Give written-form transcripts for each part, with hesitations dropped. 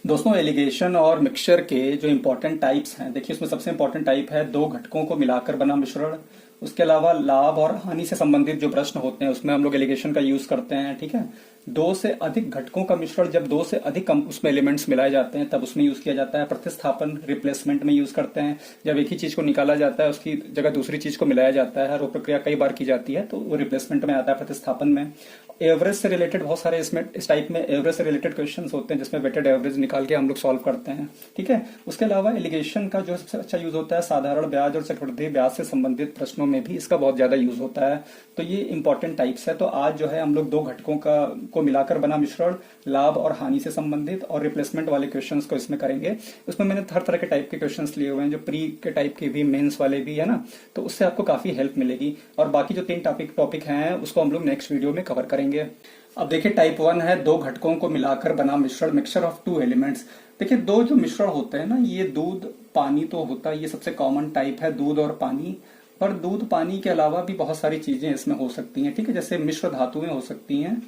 दोस्तों एलिगेशन और मिक्सचर के जो इंपॉर्टेंट टाइप्स हैं, देखिए उसमें सबसे इंपॉर्टेंट टाइप है दो घटकों को मिलाकर बना मिश्रण। उसके अलावा लाभ और हानि से संबंधित जो प्रश्न होते हैं उसमें हम लोग एलिगेशन का यूज करते हैं। ठीक है, दो से अधिक घटकों का मिश्रण, जब दो से अधिक उसमें एलिमेंट्स मिलाए जाते हैं तब उसमें यूज किया जाता है। प्रतिस्थापन रिप्लेसमेंट में यूज करते हैं, जब एक ही चीज को निकाला जाता है उसकी जगह दूसरी चीज को मिलाया जाता है और वो प्रक्रिया कई बार की जाती है तो वो रिप्लेसमेंट में आता है, प्रतिस्थापन में। एवरेज से रिलेटेड बहुत सारे इसमें इस टाइप में एवरेज से रिलेटेड क्वेश्चंस होते हैं जिसमें वेटेड एवरेज निकाल के हम लोग सॉल्व करते हैं। ठीक है, उसके अलावा एलिगेशन का जो सबसे अच्छा यूज होता है साधारण ब्याज और चक्रवृद्धि ब्याज से संबंधित प्रश्नों में भी इसका बहुत ज्यादा यूज होता है। तो ये इंपॉर्टेंट टाइप्स है। तो आज जो है हम लोग दो घटकों को मिलाकर बना मिश्रण, लाभ और हानि से संबंधित और रिप्लेसमेंट वाले क्वेश्चंस को इसमें करेंगे। उसमें मैंने हर तरह के टाइप के क्वेश्चंस लिए हुए हैं, जो प्री के टाइप के भी, मेंस वाले भी, है ना। तो उससे आपको काफी हेल्प मिलेगी। और बाकी जो तीन टॉपिक हैं उसको हम लोग नेक्स्ट वीडियो में कवर करेंगे। अब देखिए टाइप 1 है दो घटकों को मिलाकर बना मिश्रण, मिक्सचर ऑफ टू एलिमेंट्स। देखिए दो जो मिश्रण होते हैं ना, ये दूध पानी तो होता है, ये सबसे कॉमन टाइप है दूध और पानी। पर दूध पानी के अलावा भी बहुत सारी चीजें इसमें हो सकती हैं। ठीक है, जैसे मिश्र धातुएं हो सकती हैं,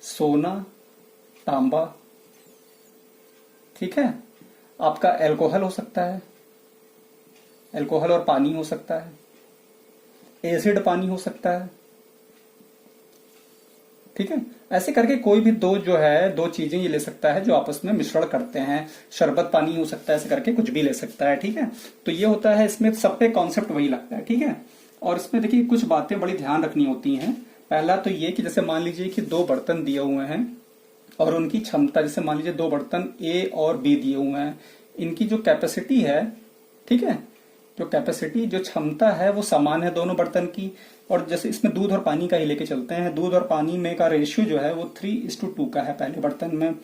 सोना, तांबा। ठीक है, आपका एल्कोहल हो सकता है, एल्कोहल और पानी हो सकता है, एसिड पानी हो सकता है। ठीक है, ऐसे करके कोई भी दो चीजें ये ले सकता है जो आपस में मिश्रण करते हैं। शरबत पानी हो सकता है, ऐसे करके कुछ भी ले सकता है। ठीक है, तो ये होता है, इसमें सब पे कॉन्सेप्ट वही लगता है। ठीक है, और इसमें देखिए कुछ बातें बड़ी ध्यान रखनी होती हैं। पहला तो ये कि जैसे मान लीजिए कि दो बर्तन दिए हुए हैं और उनकी क्षमता, जैसे मान लीजिए दो बर्तन ए और बी दिए हुए हैं, इनकी जो कैपेसिटी है, ठीक है, जो कैपेसिटी जो क्षमता है वो समान है दोनों बर्तन की। और जैसे इसमें दूध और पानी का ही लेके चलते हैं, दूध और पानी में का रेशियो जो है वो 3:2 का है पहले बर्तन में,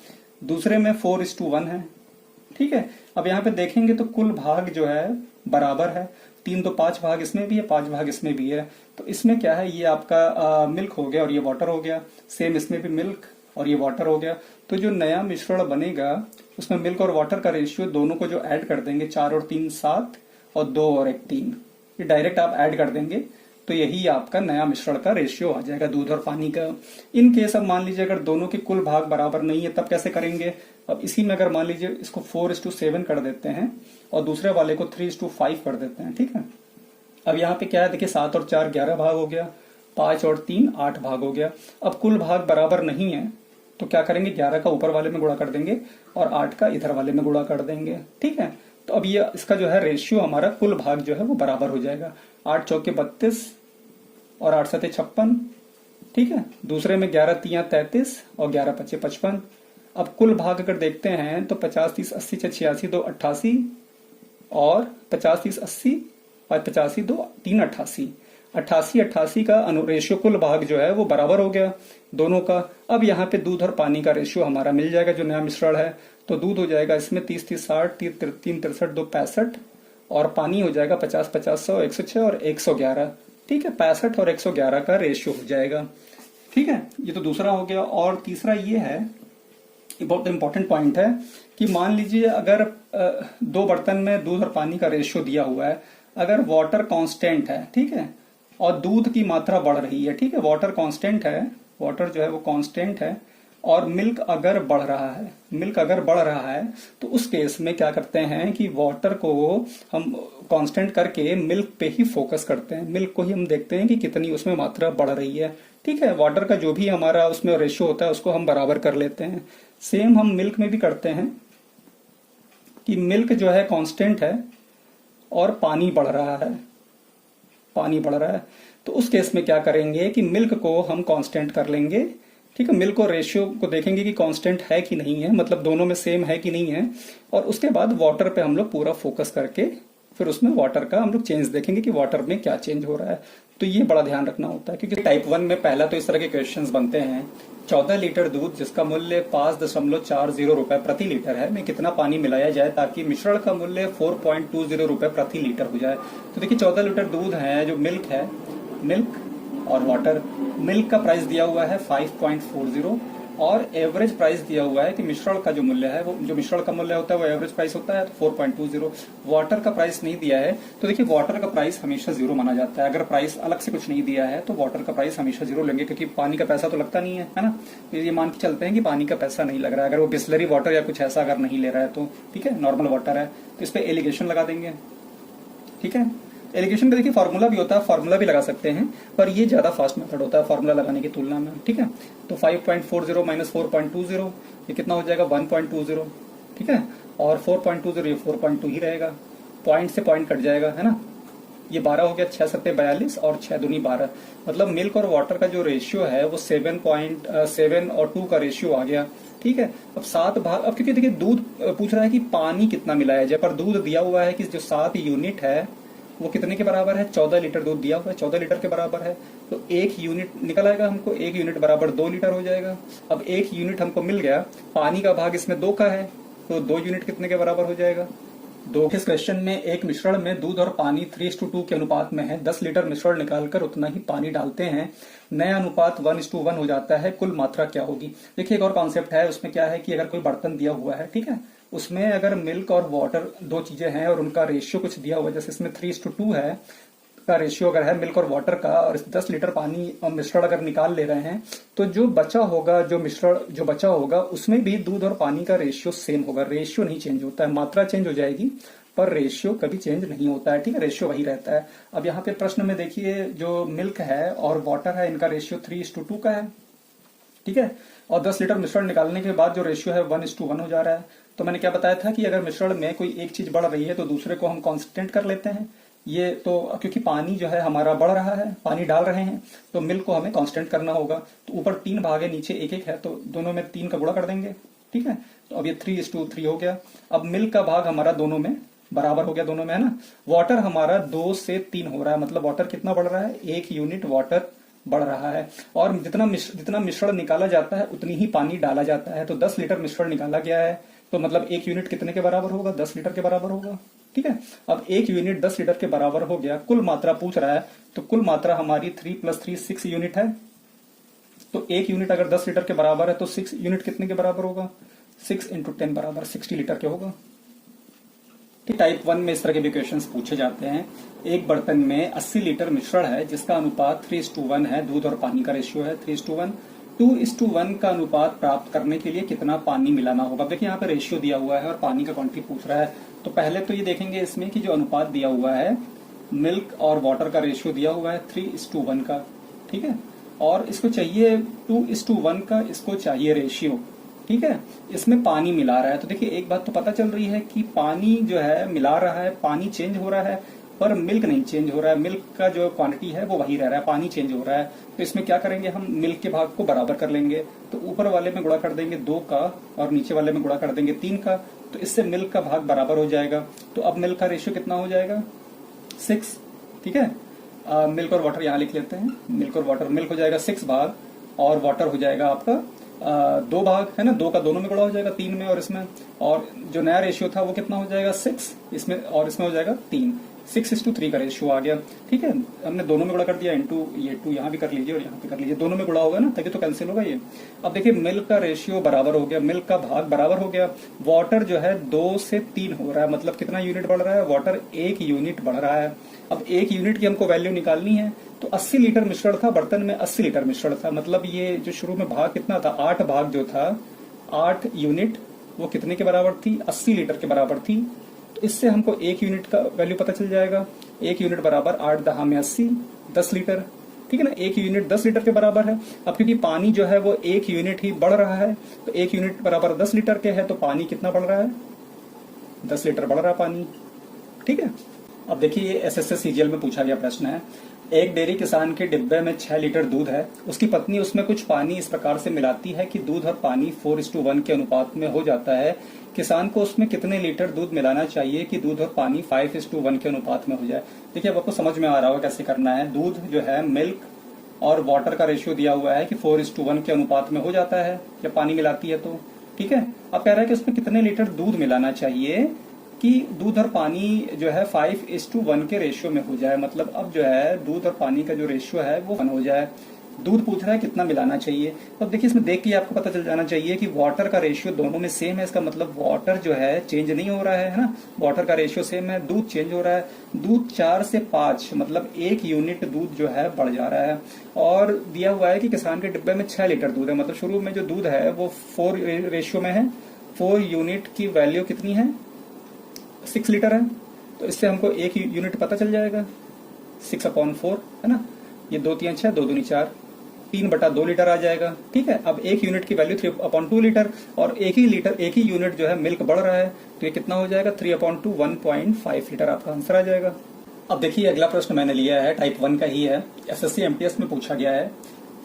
दूसरे में 4:1 है। ठीक है, अब यहाँ पे देखेंगे तो कुल भाग जो है बराबर है, 3 तो 5 भाग इसमें भी है, 5 भाग इसमें भी है। तो इसमें क्या है, ये आपका मिल्क हो गया और ये वाटर हो गया, सेम इसमें भी मिल्क और ये वाटर हो गया। तो जो नया मिश्रण बनेगा उसमें मिल्क और वाटर का रेशियो दोनों को जो ऐड कर देंगे, 4 और 3 7 और 2 और 1 3, ये डायरेक्ट आप ऐड कर देंगे तो यही आपका नया मिश्रण का रेशियो आ जाएगा दूध और पानी का। इन केस अब मान लीजिए अगर दोनों के कुल भाग बराबर नहीं है तब कैसे करेंगे। अब इसी में अगर मान लीजिए इसको 4:7 कर देते हैं और दूसरे वाले को 3:5 कर देते हैं। ठीक है, अब यहाँ पे क्या है, देखिए 7 और 4 11 भाग हो गया, 5 और 3 8 भाग हो गया। अब कुल भाग बराबर नहीं है तो क्या करेंगे, 11 का ऊपर वाले में गुणा कर देंगे और 8 का इधर वाले में गुणा कर देंगे। ठीक है, तो अब ये इसका जो है रेशियो हमारा कुल भाग जो है वो बराबर हो जाएगा, 8 चौके 32 और 8 सते 56। ठीक है, दूसरे में 11 तियां 33 और 11 पचे 55। अब कुल भाग अगर देखते हैं तो 50 30 80 86 2 88 और 50 30 80 और 85 2 3 88, 88 का रेशियो कुल भाग जो है वो बराबर हो गया दोनों का। अब यहाँ पे दूध और पानी का रेशियो हमारा मिल जाएगा जो नया मिश्रण है। तो दूध हो जाएगा इसमें 30 30 60 3 63 2 65 और पानी हो जाएगा 50 50 100 106 और 111। ठीक है, 65 और 111 का रेशियो हो जाएगा। ठीक है, ये तो दूसरा हो गया। और तीसरा ये है, ये बहुत इंपॉर्टेंट पॉइंट है कि मान लीजिए अगर दो बर्तन में दूध और पानी का रेशियो दिया हुआ है, अगर वाटर कांस्टेंट है, ठीक है, और दूध की मात्रा बढ़ रही है, ठीक है, वाटर कांस्टेंट है, वाटर जो है वो कांस्टेंट है और मिल्क अगर बढ़ रहा है, मिल्क अगर बढ़ रहा है तो उस केस में क्या करते हैं कि वाटर को हम कांस्टेंट करके मिल्क पे ही फोकस करते हैं, मिल्क को ही हम देखते हैं कि कितनी उसमें मात्रा बढ़ रही है। ठीक है, वाटर का जो भी हमारा उसमें रेशियो होता है उसको हम बराबर कर लेते हैं। सेम हम मिल्क में भी करते हैं कि मिल्क जो है कांस्टेंट है और पानी बढ़ रहा है, पानी बढ़ रहा है, तो उस केस में क्या करेंगे कि मिल्क को हम कांस्टेंट कर लेंगे। ठीक है, मिल्क और रेशियो को देखेंगे कि कांस्टेंट है कि नहीं है, मतलब दोनों में सेम है कि नहीं है, और उसके बाद वाटर पे हम लोग पूरा फोकस करके फिर उसमें वाटर का हम लोग चेंज देखेंगे कि वाटर में क्या चेंज हो रहा है। तो ये बड़ा ध्यान रखना होता है क्योंकि टाइप 1 में पहला तो इस तरह के क्वेश्चंस बनते हैं, 14 लीटर दूध जिसका मूल्य 5.40 रुपए प्रति लीटर है में कितना पानी मिलाया जाए ताकि मिश्रण का मूल्य 4.20 रुपए प्रति लीटर हो जाए। तो देखिए 14 लीटर दूध है, जो मिल्क है, मिल्क और वाटर, मिल्क का प्राइस दिया हुआ है 5.40 और एवरेज प्राइस दिया हुआ है कि मिश्रण का जो मूल्य है, वो जो मिश्रण का मूल्य होता है वो एवरेज प्राइस होता है, तो 4.20। वाटर का प्राइस नहीं दिया है, तो देखिए वाटर का प्राइस हमेशा 0 माना जाता है। अगर प्राइस अलग से कुछ नहीं दिया है तो वाटर का प्राइस हमेशा 0 लेंगे, क्योंकि पानी का पैसा तो लगता नहीं है ना। ये मान के चलते हैं कि पानी का पैसा नहीं लग रहा है, अगर वो बिस्लरी वाटर या कुछ ऐसा अगर नहीं ले रहा है तो ठीक है, नॉर्मल वाटर है, तो इस पर एलिगेशन लगा देंगे। ठीक है, एलिगेशन का देखिए फार्मूला भी होता है, फार्मूला भी लगा सकते हैं, पर ये ज्यादा फास्ट मेथड होता है फार्मूला लगाने की तुलना में। ठीक है, तो 5.40 माइनस 4.20 ये कितना हो जाएगा, 1.20। ठीक है, और 4.20 ये 4.2 ही रहेगा, पॉइंट से पॉइंट कट जाएगा, है ना। ये 12 हो गया, 6 सत्ते 42 और 6 दूनी 12, मतलब मिल्क और वाटर का जो रेशियो है वो 7 और 2 का रेशियो आ गया। ठीक है, अब 7 भाग, अब क्योंकि देखिए दूध पूछ रहा है कि पानी कितना मिलाया जाए, पर दूध दिया हुआ है कि जो 7 यूनिट है वो कितने के बराबर है, 14 लीटर दूध दिया हुआ है, 14 लीटर के बराबर है, तो 1 यूनिट निकल आएगा हमको, 1 यूनिट बराबर 2 लीटर हो जाएगा। अब 1 यूनिट हमको मिल गया, पानी का भाग इसमें 2 का है, तो 2 यूनिट कितने के बराबर हो जाएगा, 2। इस क्वेश्चन में एक मिश्रण में दूध और पानी 3:2 के अनुपात में है, 10 लीटर मिश्रण निकालकर उतना ही पानी डालते हैं, नया अनुपात 1:1 हो जाता है, कुल मात्रा क्या होगी। देखिए एक और कॉन्सेप्ट है, उसमें क्या है कि अगर कोई बर्तन दिया हुआ है, ठीक है, उसमें अगर मिल्क और वाटर 2 चीजें हैं और उनका रेशियो कुछ दिया हुआ है, जैसे इसमें 3:2 है का रेशियो अगर है मिल्क और वाटर का, और 10 लीटर पानी और मिश्रण अगर निकाल ले रहे हैं, तो जो बचा होगा, जो मिश्रण जो बचा होगा उसमें भी दूध और पानी का रेशियो सेम होगा। रेशियो नहीं चेंज होता है, मात्रा चेंज हो जाएगी पर रेशियो कभी चेंज नहीं होता है। ठीक है, रेशियो वही रहता है। अब यहाँ पे प्रश्न में देखिए जो मिल्क है और वाटर है, इनका रेशियो 3:2 का है। ठीक है, और 10 लीटर मिश्रण निकालने के बाद जो रेशियो है 1:1 हो जा रहा है। तो मैंने क्या बताया था कि अगर मिश्रण में कोई एक चीज बढ़ रही है तो दूसरे को हम कांस्टेंट कर लेते हैं। ये तो क्योंकि पानी जो है हमारा बढ़ रहा है, पानी डाल रहे हैं, तो मिल्क को हमें कांस्टेंट करना होगा। तो ऊपर 3 भाग है, नीचे 1-1 है, तो दोनों में 3 का गुणा कर देंगे। ठीक है, तो अब ये 3:3 हो गया। अब मिल्क का भाग हमारा दोनों में बराबर हो गया, दोनों में, है ना। वाटर हमारा 2 से 3 हो रहा है, मतलब वाटर कितना बढ़ रहा है, 1 यूनिट वाटर बढ़ रहा है। और जितना मिश्रण निकाला जाता है उतनी ही पानी डाला जाता है। तो 10 लीटर मिश्रण निकाला गया है, तो मतलब 1 यूनिट कितने के बराबर होगा, 10 लीटर के बराबर होगा। ठीक है, अब 1 यूनिट 10 लीटर के बराबर हो गया। कुल मात्रा पूछ रहा है, तो कुल मात्रा हमारी 3 + 3 6 यूनिट है। तो 1 यूनिट अगर 10 लीटर के बराबर है तो 6 यूनिट कितने के बराबर होगा, 6 × 10 बराबर 60 लीटर के होगा। टाइप 1 में इस तरह के भी क्वेश्चंस पूछे जाते हैं। एक बर्तन में 80 लीटर मिश्रण है जिसका अनुपात 3:1 है, दूध और पानी का रेशियो है 3:1। 2:1 का अनुपात प्राप्त करने के लिए कितना पानी मिलाना होगा। देखिए यहाँ पे रेशियो दिया हुआ है और पानी का क्वांटिटी पूछ रहा है। तो पहले तो ये देखेंगे इसमें कि जो अनुपात दिया हुआ है, मिल्क और वाटर का रेशियो दिया हुआ है 3:1 का। ठीक है, और इसको चाहिए 2:1 का, इसको चाहिए रेशियो। ठीक है, इसमें पानी मिला रहा है। तो देखिए एक बात तो पता चल रही है कि पानी जो है मिला रहा है, पानी चेंज हो रहा है, पर मिल्क नहीं चेंज हो रहा है। मिल्क का जो क्वांटिटी है वो वही रह रहा है, पानी चेंज हो रहा है। तो इसमें क्या करेंगे, हम मिल्क के भाग को बराबर कर लेंगे। तो ऊपर वाले में गुणा कर देंगे 2 का और नीचे वाले में गुणा कर देंगे 3 का। तो इससे मिल्क का भाग बराबर हो जाएगा। तो अब मिल्क का रेशियो कितना हो जाएगा, 6। ठीक है, मिल्क और वाटर यहाँ लिख लेते हैं। मिल्क और वाटर, मिल्क हो जाएगा 6 भाग और वाटर हो जाएगा आपका 2 भाग, है ना। 2 का दोनों में गुणा हो जाएगा, 3 में और इसमें। और जो नया रेशियो था वो कितना हो जाएगा, 6 इसमें और इसमें हो जाएगा 3। 6:3 का रेशियो आ गया। ठीक है, हमने दोनों में गुणा कर दिया, इंटू ये 2 यहाँ भी कर लीजिए और यहाँ पे कर लीजिए, दोनों में गुणा होगा ना, तभी तो कैंसिल होगा ये। अब देखिए मिल्क का रेशियो बराबर हो गया, मिल्क का भाग बराबर हो गया। वाटर जो है 2 से 3 हो रहा है, मतलब कितना यूनिट बढ़ रहा है, वाटर 1 यूनिट बढ़ रहा है। अब 1 यूनिट की हमको वैल्यू निकालनी है। तो 80 लीटर मिश्रण था, बर्तन में 80 लीटर मिश्रण था, मतलब ये जो शुरू में भाग कितना था, 8 भाग जो था, 8 यूनिट, वो कितने के बराबर थी, 80 लीटर के बराबर थी। तो इससे हमको 1 यूनिट का वैल्यू पता चल जाएगा। 1 यूनिट बराबर 8 दहा में 80, 10 लीटर। ठीक है ना, 1 यूनिट 10 लीटर के बराबर है। अब क्योंकि पानी जो है वो 1 यूनिट ही बढ़ रहा है, तो 1 यूनिट बराबर 10 लीटर के है, तो पानी कितना बढ़ रहा है, 10 लीटर बढ़ रहा है पानी। ठीक है, अब देखिए ये एसएससी सीजीएल में पूछा गया प्रश्न है। एक डेयरी किसान के डिब्बे में 6 लीटर दूध है, उसकी पत्नी उसमें कुछ पानी इस प्रकार से मिलाती है कि दूध और पानी 4:1 के अनुपात में हो जाता है। किसान को उसमें कितने लीटर दूध मिलाना चाहिए कि दूध और पानी 5:1 के अनुपात में हो जाए। देखिए अब आपको समझ में आ रहा होगा कैसे करना है। दूध जो है, मिल्क और वाटर का रेशियो दिया हुआ है कि 4:1 के अनुपात में हो जाता है जब पानी मिलाती है तो। ठीक है, अब कह रहा है कि उसमें कितने लीटर दूध मिलाना चाहिए कि दूध और पानी जो है 5:1 के रेशियो में हो जाए। मतलब अब जो है दूध और पानी का जो रेशियो है वो 1 हो जाए। दूध पूछ रहा है कितना मिलाना चाहिए। तो अब देखिए इसमें देख के आपको पता चल जाना चाहिए कि वाटर का रेशियो दोनों में सेम है, इसका मतलब वाटर जो है चेंज नहीं हो रहा है ना, वाटर का रेशियो सेम है, दूध चेंज हो रहा है। दूध 4 से 5 मतलब 1 यूनिट दूध जो है बढ़ जा रहा है। और दिया हुआ है कि किसान के डिब्बे में 6 लीटर दूध है, मतलब शुरू में जो दूध है वो 4 रेशियो में है, 4 यूनिट की वैल्यू कितनी है, 6 लीटर है। तो इससे हमको 1 यूनिट पता चल जाएगा, 6/4 है ना, ये 2 3 6 2 दूनी 4, 3/2 लीटर आ जाएगा। ठीक है, अब 1 यूनिट की वैल्यू 3/2 लीटर, और एक ही यूनिट जो है मिल्क बढ़ रहा है, तो ये कितना हो जाएगा 3/2 1.5 लीटर आपका आंसर आ जाएगा। अब देखिए अगला प्रश्न मैंने लिया है टाइप 1 का ही है, एसएससी एमटीएस में पूछा गया है।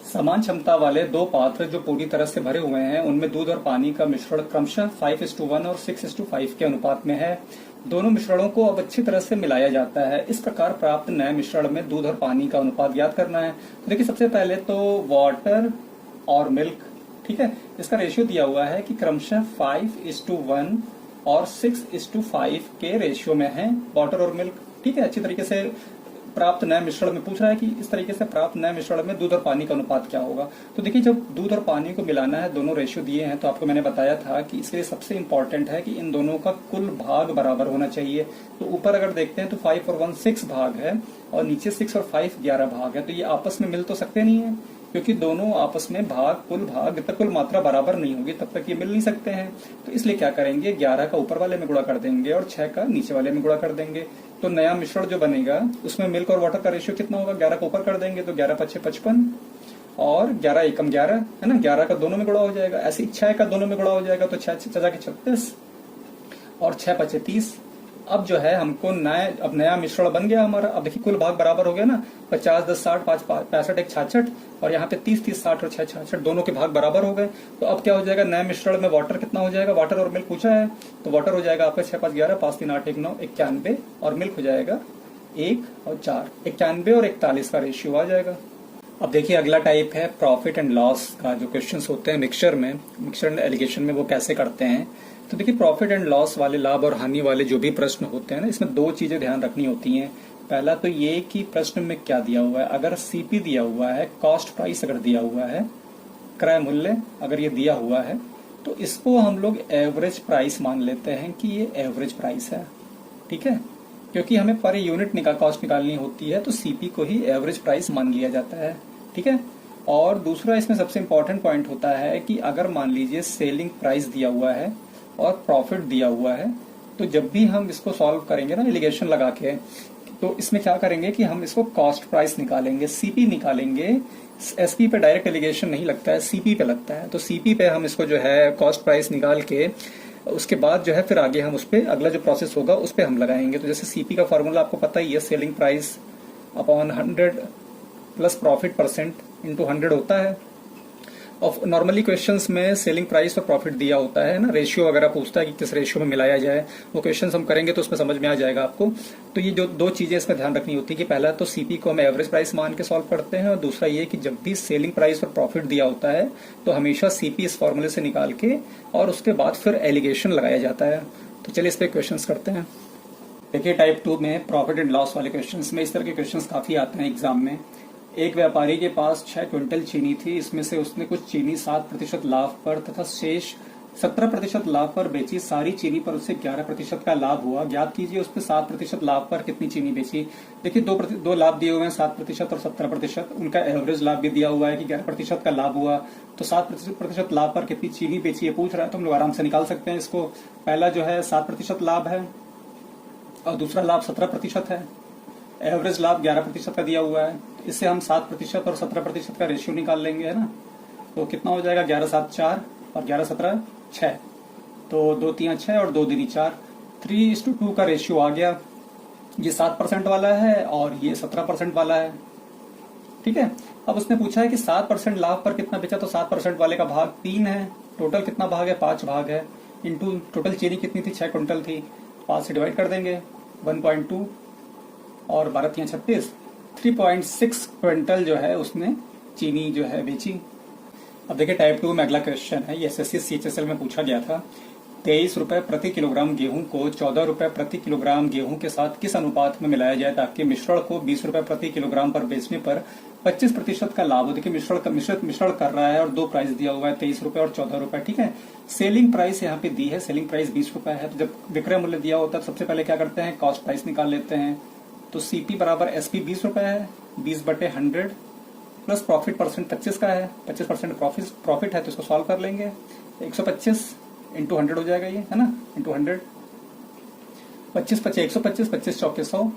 समान क्षमता वाले 2 पात्र जो पूरी तरह से भरे हुए हैं उनमें दूध और पानी का मिश्रण क्रमशः 5:1 और 6:5 के अनुपात में है। दोनों मिश्रणों को अब अच्छी तरह से मिलाया जाता है। इस प्रकार प्राप्त नए मिश्रण में दूध और पानी का अनुपात ज्ञात करना है। तो देखिए सबसे पहले तो वाटर और मिल्क, ठीक है, इसका रेशियो दिया हुआ है कि क्रमशः 5:1 और 6:5 के रेशियो में है वाटर और मिल्क। ठीक है, अच्छी तरीके से प्राप्त नए मिश्रण में पूछ रहा है कि इस तरीके से प्राप्त नए मिश्रण में दूध और पानी का अनुपात क्या होगा। तो देखिए जब दूध और पानी को मिलाना है, दोनों रेशियो दिए हैं, तो आपको मैंने बताया था कि इसके लिए सबसे इंपॉर्टेंट है कि इन दोनों का कुल भाग बराबर होना चाहिए। तो ऊपर अगर देखते हैं तो 5 और 1 6 भाग है, और नीचे 6 और 5 11 भाग है। तो ये आपस में मिल तो सकते नहीं है, क्योंकि दोनों आपस में कुल भाग जब तक कुल मात्रा बराबर नहीं होगी तब तक ये मिल नहीं सकते हैं। तो इसलिए क्या करेंगे, 11 का ऊपर वाले में गुणा कर देंगे और 6 का नीचे वाले में गुणा कर देंगे। तो नया मिश्रण जो बनेगा उसमें मिल्क और वाटर का रेशियो कितना होगा, 11 का ऊपर कर देंगे तो 11 × 5 = 55 और 11 एकम 11 है ना, 11 का दोनों में गुणा हो जाएगा। ऐसे ही 6 का दोनों में गुणा हो जाएगा तो 6 × 36 और 6 × 5 = 30। अब जो है हमको नया मिश्रण बन गया हमारा। अब देखिए कुल भाग बराबर हो गया ना, 50 10 60 5 65 1 66, और यहाँ पे 30 30 60 और 6 66 दोनों के भाग बराबर हो गए। तो अब क्या हो जाएगा, नए मिश्रण में वाटर कितना हो जाएगा, वाटर और मिल्क पूछा है तो वाटर हो जाएगा आपका 6 5 11 5 3 8 1 9 91, और मिल्क हो जाएगा 1 और 4 91 और 41 का रेशियो आ जाएगा। अब देखिए अगला टाइप है प्रॉफिट एंड लॉस का, जो क्वेश्चंस होते हैं मिक्सचर एलिगेशन में वो कैसे करते हैं। तो देखिए प्रॉफिट एंड लॉस वाले, लाभ और हानि वाले जो भी प्रश्न होते हैं ना, इसमें 2 चीजें ध्यान रखनी होती हैं। पहला तो ये कि प्रश्न में क्या दिया हुआ है। अगर सीपी दिया हुआ है, कॉस्ट प्राइस अगर दिया हुआ है, क्रय मूल्य अगर ये दिया हुआ है, तो इसको हम लोग एवरेज प्राइस मान लेते हैं कि ये एवरेज प्राइस है। ठीक है, क्योंकि हमें पर यूनिट कॉस्ट निकालनी होती है, तो सीपी को ही एवरेज प्राइस मान लिया जाता है। ठीक है, और दूसरा इसमें सबसे इंपॉर्टेंट पॉइंट होता है कि अगर मान लीजिए सेलिंग प्राइस दिया हुआ है और प्रॉफिट दिया हुआ है, तो जब भी हम इसको सॉल्व करेंगे ना एलिगेशन लगा के, तो इसमें क्या करेंगे कि हम इसको कॉस्ट प्राइस निकालेंगे, सीपी निकालेंगे। एसपी पे डायरेक्ट एलिगेशन नहीं लगता है, सीपी पे लगता है। तो सीपी पे हम इसको जो है कॉस्ट प्राइस निकाल के उसके बाद जो है फिर आगे हम उस पर अगला जो प्रोसेस होगा उस पर हम लगाएंगे। तो जैसे सीपी का फॉर्मूला आपको पता ही है, selling price upon 100 plus profit percent into 100 होता है। और नॉर्मली क्वेश्चंस में सेलिंग प्राइस और प्रॉफिट दिया होता है ना, रेशियो वगैरह पूछता है कि किस रेशियो में मिलाया जाए, वो क्वेश्चंस हम करेंगे तो उसमें समझ में आ जाएगा आपको। तो ये जो 2 चीजें इसमें ध्यान रखनी होती है कि पहला तो सीपी को हम एवरेज प्राइस मान के सॉल्व करते हैं, और दूसरा ये कि जब भी सेलिंग प्राइस और प्रॉफिट दिया होता है तो हमेशा सीपी इस फॉर्मूले से निकाल के और उसके बाद फिर एलिगेशन लगाया जाता है। तो चलिए इस पर क्वेश्चन करते हैं। देखिए टाइप 2 में प्रॉफिट एंड लॉस वाले क्वेश्चन में इस तरह के क्वेश्चन काफी आते हैं एग्जाम में। एक व्यापारी के पास 6 क्विंटल चीनी थी, इसमें से उसने कुछ चीनी 7% लाभ पर तथा शेष 17% लाभ पर बेची। सारी चीनी पर उसे 11% का लाभ हुआ। ज्ञात कीजिए उस पर 7% लाभ पर कितनी चीनी बेची। देखिए दो लाभ दिए हुए हैं, 7% और 17%। उनका एवरेज लाभ भी दिया हुआ है कि 11% का लाभ हुआ, तो 7% लाभ पर कितनी चीनी बेची ये पूछ रहा है। तो हम लोग आराम से निकाल सकते हैं इसको। पहला जो है 7% लाभ है और दूसरा लाभ 17% है। एवरेज लाभ 11% का दिया हुआ है, इससे हम 7% और 17% का रेशियो निकाल लेंगे, है ना। तो कितना हो जाएगा, 11 7 4 और 11 17 6, तो 2 3 6 और 2 दूनी 4, 3:2 का रेशियो आ गया। ये 7% वाला है और ये 17% वाला है। ठीक है, अब उसने पूछा है कि 7% लाभ पर कितना बेचा, तो 7% वाले का भाग 3 है। टोटल कितना भाग है, 5 भाग है। इंटू टोटल चीनी कितनी थी, 6 क्विंटल थी, 5 से डिवाइड कर देंगे, 1.2 और 12 3 36, 3.6 क्विंटल जो है उसने चीनी जो है बेची। अब देखिए टाइप 2 में अगला क्वेश्चन है, ये एसएससी सीएचएसएल में पूछा गया था। ₹23 प्रति किलोग्राम गेहूं को ₹14 प्रति किलोग्राम गेहूं के साथ किस अनुपात में मिलाया जाए ताकि मिश्रण को ₹20 प्रति किलोग्राम पर बेचने पर 25% का लाभ हो। देखिए मिश्रण कर रहा है और दो प्राइस दिया हुआ है, ₹23 और ₹14, ठीक है। सेलिंग प्राइस यहाँ पे दी है, सेलिंग प्राइस ₹20 है। तो जब विक्रय मूल्य दिया होता है तो सबसे पहले क्या करते हैं, कॉस्ट प्राइस निकाल लेते हैं। तो सीपी बराबर एसपी ₹20 है, 20/100 प्लस प्रॉफिट परसेंट 25 का है, 25% प्रॉफिट है तो इसको सॉल्व कर लेंगे। 125 इंटू 100 हो जाएगा ये, है ना, इंटू 100। 25 25 125, 25 चौके 100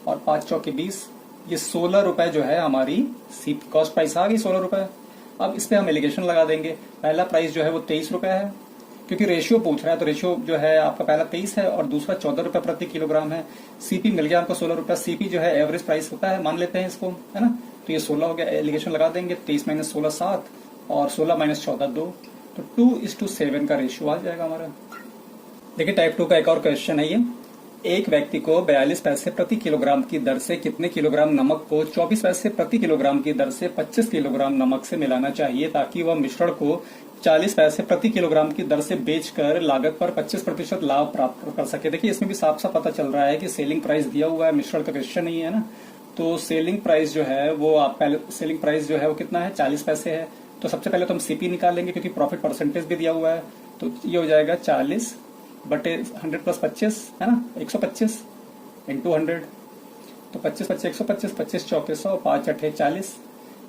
और 5 चौके 20। ये ₹16 जो है हमारी सीपी कॉस्ट प्राइस आ गई, ₹16। अब इस पे हम एलिगेशन लगा देंगे। पहला प्राइस जो है वो ₹23 है, क्योंकि रेशियो पूछ रहा है तो रेशियो जो है आपका पहला 23 है और दूसरा ₹14 प्रति किलोग्राम है। सीपी मिल गया हमको ₹16। सीपी जो है एवरेज प्राइस होता है, मान लेते हैं इसको, है ना। तो ये 16 हो गया, एलिगेशन लगा देंगे। 23 - 16 7 और 16 - 14 2, तो 2:7 का रेशियो आ जाएगा हमारा। देखिए टाइप 2 का एक और क्वेश्चन है ये। एक व्यक्ति को 42 पैसे प्रति किलोग्राम की दर से कितने किलोग्राम नमक को 24 पैसे प्रति किलोग्राम की दर से 25 किलोग्राम नमक से मिलाना चाहिए ताकि वह मिश्रण को 40 पैसे प्रति किलोग्राम की दर से बेचकर लागत पर 25% लाभ प्राप्त कर सके। देखिए इसमें भी साफ साफ पता चल रहा है कि सेलिंग प्राइस दिया हुआ है, मिश्रण का क्वेश्चन नहीं है ना। तो सेलिंग प्राइस जो है वो आप पहले सेलिंग प्राइस जो है वो कितना है, 40 पैसे है। तो सबसे पहले तो हम सीपी निकालेंगे क्योंकि प्रॉफिट परसेंटेज भी दिया हुआ है। तो ये हो जाएगा 40/100 प्लस 25, है ना, 125 इंटू 100। तो 25 25 125, 25 चौके 100, 5 8 40।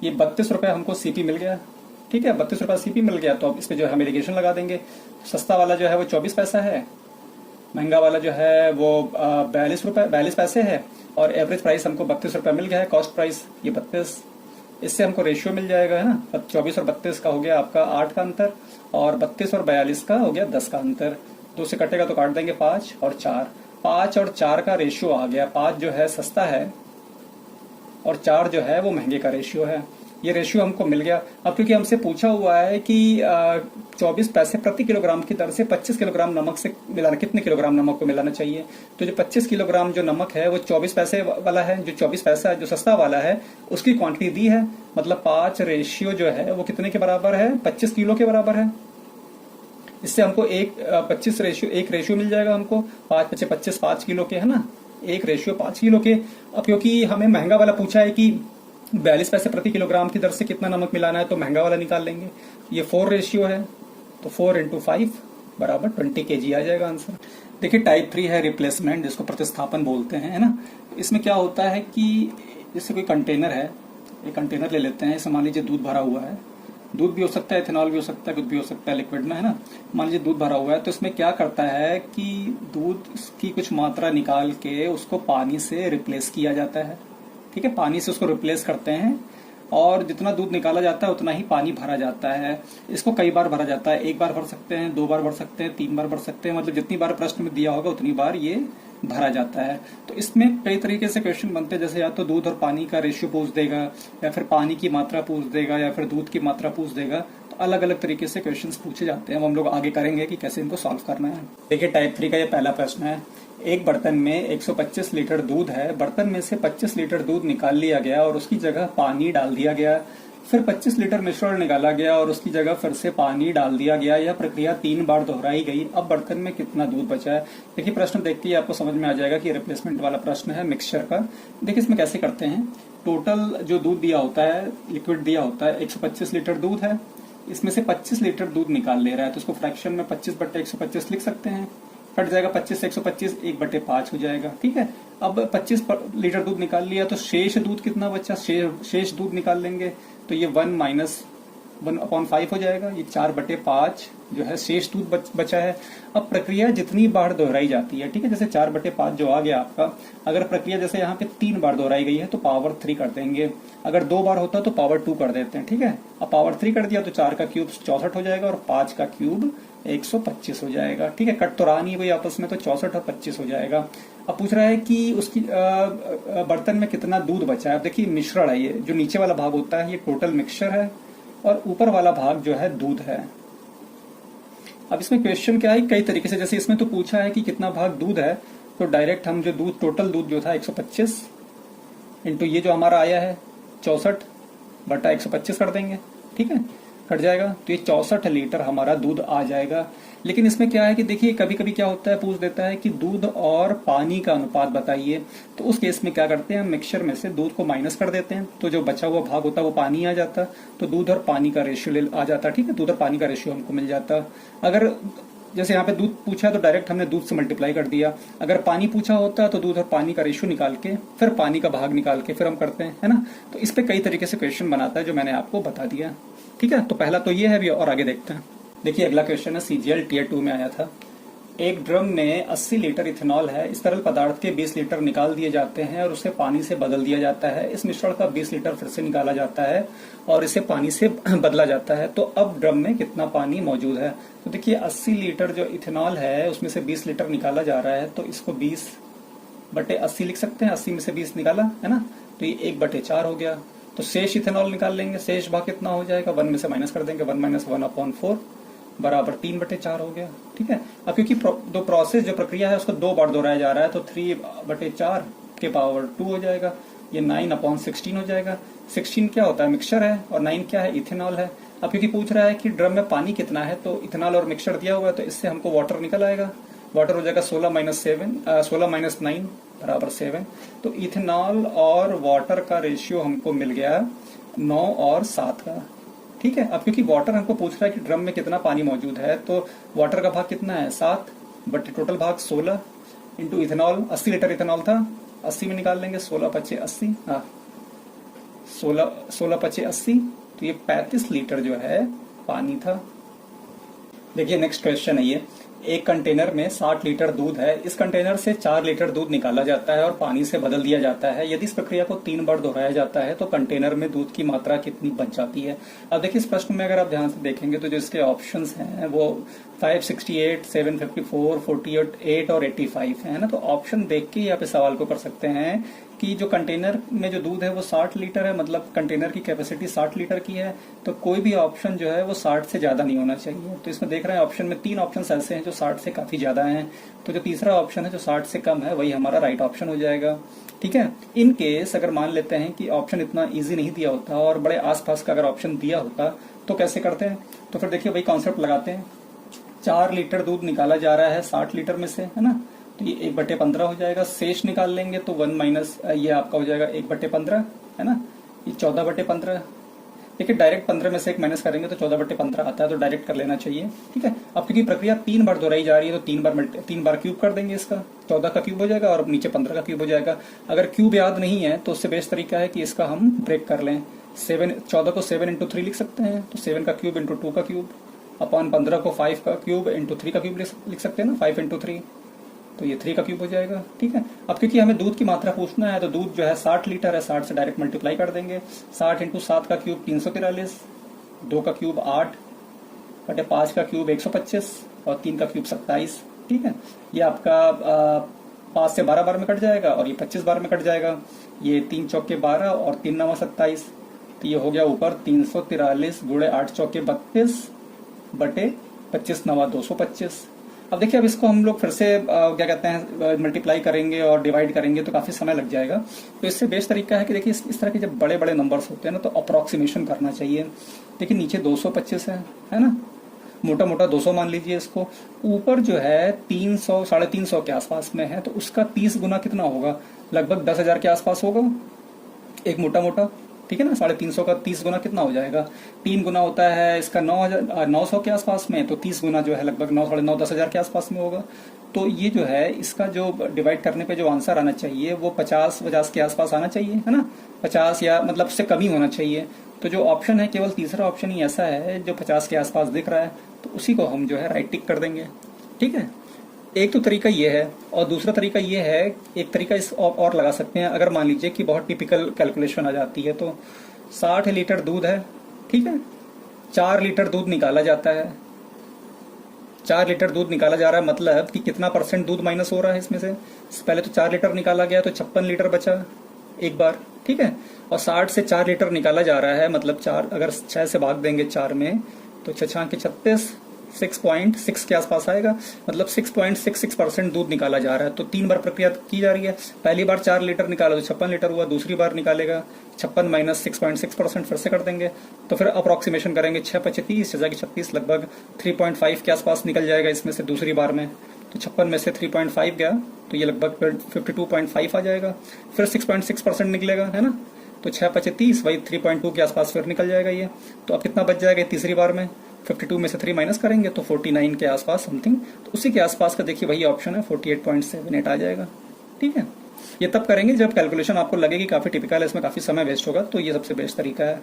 ये ₹32 हमको सीपी मिल गया, ठीक है। ₹32 सीपी मिल गया। तो अब इस पे जो है हम एलिगेशन लगा देंगे। सस्ता वाला जो है वो 24 पैसा है, महंगा वाला जो है वो 42 पैसे है और एवरेज प्राइस हमको ₹32 मिल गया है, कॉस्ट प्राइस ये 32। इससे हमको रेशियो मिल जाएगा, है ना। अब 24 और 32 का हो गया आपका 8 का अंतर और 32 और 42 का हो गया 10 का अंतर। 2 से कटेगा तो काट देंगे 5 और 4। 5 और 4 का रेशियो आ गया। 5 जो है सस्ता है और 4 जो है वो महंगे का रेशियो है। ये रेशियो हमको मिल गया। अब क्योंकि हमसे पूछा हुआ है कि 24 पैसे प्रति किलोग्राम की दर से 25 किलोग्राम नमक से मिलाना, कितने किलोग्राम नमक को मिलाना चाहिए। तो जो 25 किलोग्राम जो नमक है वो 24 पैसे वाला है, जो 24 पैसा जो सस्ता वाला है उसकी क्वांटिटी दी है। मतलब 5 रेशियो जो है वो कितने के बराबर है, 25 किलो के बराबर है। इससे हमको एक 25 रेशियो, एक रेशियो मिल जाएगा हमको। 5 × 25 5 किलो के, है ना, एक रेशियो 5 किलो के। अब क्योंकि हमें महंगा वाला पूछा है कि 42 पैसे प्रति किलोग्राम की दर से कितना नमक मिलाना है, तो महंगा वाला निकाल लेंगे। ये 4 रेशियो है, तो 4 × 5 बराबर 20 kg आ जाएगा आंसर। देखिए टाइप 3 है रिप्लेसमेंट, जिसको प्रतिस्थापन बोलते हैं, है ना। इसमें क्या होता है कि जैसे कोई कंटेनर है, एक कंटेनर ले लेते हैं, इसमें मान लीजिए दूध भरा हुआ है। दूध भी हो सकता है, इथेनॉल भी हो सकता है, कुछ भी हो सकता है लिक्विड में, है ना। मान लीजिए दूध भरा हुआ है, तो इसमें क्या करता है कि दूध की कुछ मात्रा निकाल के उसको पानी से रिप्लेस किया जाता है, ठीक है। पानी से उसको रिप्लेस करते हैं और जितना दूध निकाला जाता है उतना ही पानी भरा जाता है। इसको कई बार भरा जाता है, 1 बार भर सकते हैं, 2 बार भर सकते हैं, 3 बार भर सकते हैं। मतलब जितनी बार प्रश्न में दिया होगा उतनी बार ये भरा जाता है। तो इसमें कई तरीके से क्वेश्चन बनते हैं, जैसे या तो दूध और पानी का रेशियो पूछ देगा, या फिर पानी की मात्रा पूछ देगा, या फिर दूध की मात्रा पूछ देगा। तो अलग अलग तरीके से क्वेश्चंस पूछे जाते हैं। हम लोग आगे करेंगे कि कैसे इनको सॉल्व करना है। देखिए टाइप 3 का ये पहला प्रश्न है। एक बर्तन में 125 लीटर दूध है। बर्तन में से 25 लीटर दूध निकाल लिया गया और उसकी जगह पानी डाल दिया गया। फिर 25 लीटर मिश्रण निकाला गया और उसकी जगह फिर से पानी डाल दिया गया। यह प्रक्रिया 3 बार दोहराई गई। अब बर्तन में कितना दूध बचा है। देखिए प्रश्न देख के आपको समझ में आ जाएगा कि रिप्लेसमेंट वाला प्रश्न है मिक्सचर का। देखिए इसमें कैसे करते हैं, टोटल जो दूध दिया होता है, लिक्विड दिया होता है, 125 लीटर दूध है। इसमें से 25 लीटर दूध निकाल ले रहा है, तो उसको फ्रैक्शन में 25/125 लिख सकते हैं। कट जाएगा 25 से 125, 1/5 हो जाएगा, ठीक है। अब 25 लीटर दूध निकाल लिया तो शेष दूध कितना बचा, शेष दूध निकाल लेंगे। तो ये 1 - 1/5 हो जाएगा। ये 4/5 जो है शेष दूध बचा है। अब प्रक्रिया जितनी बार दोहराई जाती है, ठीक है, जैसे 4/5 जो आ गया आपका, अगर प्रक्रिया जैसे यहाँ पे 3 बार दोहराई गई है तो पावर 3 कर देंगे। अगर 2 बार होता तो पावर 2 कर देते हैं, ठीक है। अब पावर 3 कर दिया तो 4 का क्यूब 64 हो जाएगा और 5 का क्यूब 125 हो जाएगा, ठीक है। कट तो रहा नहीं भाई आपस में, तो 64 और 25 हो जाएगा। अब पूछ रहा है कि उसकी बर्तन में कितना दूध बचा है। अब देखिए मिश्रण है, ये जो नीचे वाला भाग होता है ये टोटल मिक्सचर है और ऊपर वाला भाग जो है दूध है। अब इसमें क्वेश्चन क्या है, कई तरीके से, जैसे इसमें तो पूछा है कि कितना भाग दूध है, तो डायरेक्ट हम जो दूध, टोटल दूध जो था 125 इंटू ये जो हमारा आया है 64/125 कर देंगे, ठीक है। कट जाएगा, तो ये 64 लीटर हमारा दूध आ जाएगा। लेकिन इसमें क्या है कि देखिए कभी कभी क्या होता है, पूछ देता है कि दूध और पानी का अनुपात बताइए। तो उस केस में क्या करते हैं, हम मिक्सचर में से दूध को माइनस कर देते हैं, तो जो बचा हुआ भाग होता है वो पानी आ जाता, तो दूध और पानी का रेशियो आ जाता। ठीक है, दूध और पानी का रेशियो हमको मिल जाता। अगर जैसे यहाँ पे दूध पूछा तो डायरेक्ट हमने दूध से मल्टीप्लाई कर दिया। अगर पानी पूछा होता तो दूध और पानी का रेशियो निकाल के फिर पानी का भाग निकाल के फिर हम करते हैं, है ना। तो इस पे कई तरीके से क्वेश्चन बनाता है जो मैंने आपको बता दिया। ठीक है, तो पहला तो ये है भी, और आगे देखते हैं। देखिए अगला क्वेश्चन है सीजीएल टियर 2 में आया था। एक ड्रम में 80 लीटर इथेनॉल है। इस तरल पदार्थ के 20 लीटर निकाल दिए जाते हैं और उसे पानी से बदल दिया जाता है। इस मिश्रण का 20 लीटर फिर से निकाला जाता है और इसे पानी से बदला जाता है। तो अब ड्रम में कितना पानी मौजूद है। तो देखिए 80 लीटर जो इथेनॉल है उसमें से 20 लीटर निकाला जा रहा है, तो इसको 20/80 लिख सकते हैं। 80 में से 20 निकाला है ना, तो ये 1/4 हो गया। तो शेष इथेनॉल निकाल लेंगे, शेष भाग कितना हो जाएगा, 1 में से माइनस कर देंगे, 1 - 1/4 बराबर 3/4 हो गया। ठीक है, अब क्योंकि जो प्रक्रिया है उसको 2 बार दोहराया जा रहा है, तो 3/4 के पावर 2 हो जाएगा। ये 9/16 हो जाएगा। 16 क्या होता है, मिक्सचर है, और 9 क्या है, इथेनॉल है। अब क्योंकि पूछ रहा है कि ड्रम में पानी कितना है, तो इथेनॉल और मिक्सचर दिया हुआ है, तो इससे हमको वाटर निकल आएगा। वाटर हो जाएगा 16 - 9 बराबर 7। तो इथेनॉल और वाटर का रेशियो हमको मिल गया 9 और 7 का। ठीक है, अब क्योंकि वाटर हमको पूछ रहा है कि ड्रम में कितना पानी मौजूद है, तो वाटर का भाग कितना है, 7, बट टोटल भाग 16 इंटू इथेनॉल। 80 लीटर इथेनॉल था, 80 में निकाल लेंगे, 16×5 = 80। 16×5 = 80, तो ये 35 लीटर जो है पानी था। देखिए नेक्स्ट क्वेश्चन है ये। एक कंटेनर में 60 लीटर दूध है। इस कंटेनर से 4 लीटर दूध निकाला जाता है और पानी से बदल दिया जाता है। यदि इस प्रक्रिया को 3 बार दोहराया जाता है तो कंटेनर में दूध की मात्रा कितनी बच जाती है। अब देखिए इस प्रश्न में अगर आप ध्यान से देखेंगे तो जो इसके ऑप्शंस हैं वो 568, 754, 48 और 85 है ना। तो ऑप्शन देख के ही आप इस सवाल को कर सकते हैं कि जो कंटेनर में जो दूध है वो 60 लीटर है, मतलब कंटेनर की कैपेसिटी 60 लीटर की है, तो कोई भी ऑप्शन जो है वो 60 से ज्यादा नहीं होना चाहिए। तो इसमें देख रहे हैं ऑप्शन में 3 ऑप्शन ऐसे हैं जो 60 से काफी ज्यादा हैं, तो जो तीसरा ऑप्शन है जो 60 से कम है वही हमारा राइट ऑप्शन हो जाएगा। ठीक है, इन केस अगर मान लेते हैं कि ऑप्शन इतना ईजी नहीं दिया होता और बड़े आसपास का अगर ऑप्शन दिया होता तो कैसे करते हैं, तो फिर देखिए वही कॉन्सेप्ट लगाते हैं। 4 लीटर दूध निकाला जा रहा है 60 लीटर में से, है ना, तो ये 1/15 हो जाएगा। शेष निकाल लेंगे तो 1 माइनस ये आपका हो जाएगा 1/15, है ना, ये 14/15। देखिए डायरेक्ट 15 में से 1 माइनस करेंगे तो 14/15 आता है, तो डायरेक्ट कर लेना चाहिए। ठीक है, अब क्योंकि प्रक्रिया 3 बार दोहराई जा रही है तो 3 बार क्यूब कर देंगे, इसका 14 का क्यूब हो जाएगा और नीचे 15 का क्यूब हो जाएगा। अगर क्यूब याद नहीं है तो उससे बेस्ट तरीका है कि इसका हम ब्रेक कर लें। 14 को 7 × 3 लिख सकते हैं, तो 7 का क्यूब × 2 का क्यूब अपॉन 15 को 5 का क्यूब × 3 का क्यूब लिख सकते हैं ना, 5 × 3, तो ये 3 का क्यूब हो जाएगा। ठीक है, अब क्योंकि हमें दूध की मात्रा पूछना है तो दूध जो है 60 लीटर है, 60 से डायरेक्ट मल्टीप्लाई कर देंगे। 60 × 7 का क्यूब 343, 2 का क्यूब 8/5 का क्यूब 125 और 3 का क्यूब 27। ठीक है, ये आपका 5 से 12 बार में कट जाएगा और ये 25 बार में कट जाएगा। ये 3 चौके 12 और 3 9 27, तो ये हो गया ऊपर 343 × 8 चौके 32 बटे 25 9 225। अब देखिए अब इसको हम लोग फिर से क्या कहते हैं मल्टीप्लाई करेंगे और डिवाइड करेंगे तो काफी समय लग जाएगा। तो इससे बेस्ट तरीका है कि देखिए इस तरह के जब बड़े बड़े नंबर्स होते हैं ना तो अप्रोक्सीमेशन करना चाहिए। देखिए नीचे 225 है ना, मोटा मोटा 200 मान लीजिए इसको। ऊपर जो है 300 350 के आसपास में है, तो उसका 30 गुना कितना होगा, लगभग 10,000 के आसपास होगा एक मोटा मोटा। ठीक है ना, 350 का 30 गुना कितना हो जाएगा, 3 गुना होता है इसका 900 के आसपास में, तो 30 गुना जो है लगभग 9 साढ़े 9 10,000 के आसपास में होगा। तो ये जो है इसका जो डिवाइड करने पे जो आंसर आना चाहिए वो 50 के आसपास आना चाहिए, है ना, 50 या मतलब से कम ही होना चाहिए। तो जो ऑप्शन है केवल तीसरा ऑप्शन ही ऐसा है जो 50 के आसपास दिख रहा है, तो उसी को हम जो है राइट टिक कर देंगे। ठीक है, एक तो तरीका ये है, और दूसरा तरीका ये है, एक तरीका इस और लगा सकते हैं। अगर मान लीजिए कि बहुत टिपिकल कैलकुलेशन आ जाती है, तो 60 लीटर दूध है, ठीक है, 4 लीटर दूध निकाला जाता है। 4 लीटर दूध निकाला जा रहा है, मतलब कि कितना % दूध माइनस हो रहा है इसमें से। पहले तो 4 लीटर निकाला गया तो 56 लीटर बचा एक बार, ठीक है, और 60 से 4 लीटर निकाला जा रहा है, मतलब 4 अगर 6 से भाग देंगे 4 में तो 6 × 36 6.6 के आसपास आएगा, मतलब 6.66% दूध निकाला जा रहा है। तो 3 बार प्रक्रिया की जा रही है। पहली बार 4 लीटर निकाला तो 56 लीटर हुआ, दूसरी बार निकालेगा 56 माइनस 6.6%, फिर से कर देंगे। तो फिर अप्रोक्सीमेशन करेंगे, 6×25 जैसा कि 36 लगभग 3.5 के आसपास निकल जाएगा इसमें से दूसरी बार में। तो 56 में से 3.5 गया तो ये लगभग 52.5 आ जाएगा। फिर 6.6% निकलेगा, है ना। तो 6×25 वही 3.2 के आसपास फिर निकल जाएगा ये। तो अब कितना बच जाएगा तीसरी बार में, 52 में से 3 माइनस करेंगे तो 49 के आसपास समथिंग। तो उसी के आसपास का देखिए वही ऑप्शन है, 48.78 आ जाएगा। ठीक है, ये तब करेंगे जब कैलकुलेशन आपको लगे कि काफी टिपिकल है, इसमें काफी समय वेस्ट होगा, तो ये सबसे बेस्ट तरीका है।